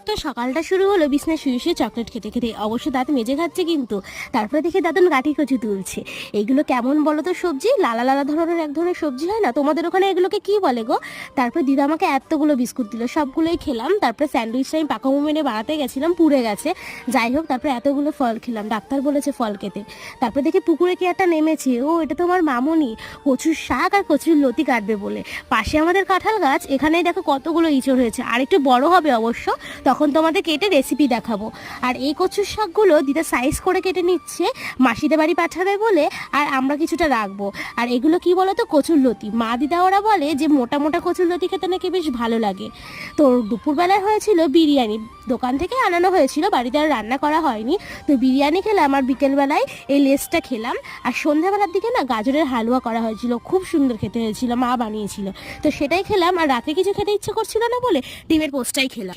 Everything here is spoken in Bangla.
তো সকালটা শুরু হলো বিছনায় শুয়ে শুয়ে চকলেট খেতে খেতে। অবশ্য দাঁত মেজে খাচ্ছে কিন্তু। তারপরে দেখি দাদন গাঁটি কচু তুলছে। এইগুলো কেমন বলো তো সবজি? লালা লালা ধরনের এক ধরনের সবজি হয় না, তোমাদের ওখানে এগুলোকে কি বলে গো? তারপরে দিদা আমাকে এতগুলো বিস্কুট দিল, সবগুলোই খেলাম। তারপরে স্যান্ডউইচটা আমি পাকা মোমেনে বানাতে গেছিলাম, পুড়ে গেছে। যাই হোক, তারপরে এতগুলো ফল খেলাম, ডাক্তার বলেছে ফল খেতে। তারপরে দেখি পুকুরে কি একটা নেমেছে, ও এটা তো আমার মামুনি কচুর শাক আর কচুর লতি কাটবে বলে। পাশে আমাদের কাঁঠাল গাছ, এখানেই দেখো কতগুলো ইঁচড় হয়েছে, আর একটু বড় হবে অবশ্য, তখন তোমাদের কেটে রেসিপি দেখাবো। আর এই কচুর শাকগুলো দিদা সাইজ করে কেটে নিচ্ছে, মাসিদের বাড়ি পাঠাবে বলে, আর আমরা কিছুটা রাখবো। আর এগুলো কি বলো তো, কচুর লতি। মা দিদা ওরা বলে যে মোটা মোটা কচুর লতি খেতে নাকি বেশ ভালো লাগে। তো দুপুরবেলায় হয়েছিল বিরিয়ানি, দোকান থেকে আনানো হয়েছিল, বাড়িতে আর রান্না করা হয়নি। তো বিরিয়ানি খেলাম, আর বিকেলবেলায় এই লেসটা খেলাম। আর সন্ধ্যাবেলার দিকে না গাজরের হালুয়া করা হয়েছিল, খুব সুন্দর খেতে হয়েছিল, মা বানিয়েছিল। তো সেটাই খেলাম, আর রাতে কিছু খেতে ইচ্ছে করছিল না বলে ডিমের পোস্টটাই খেলাম।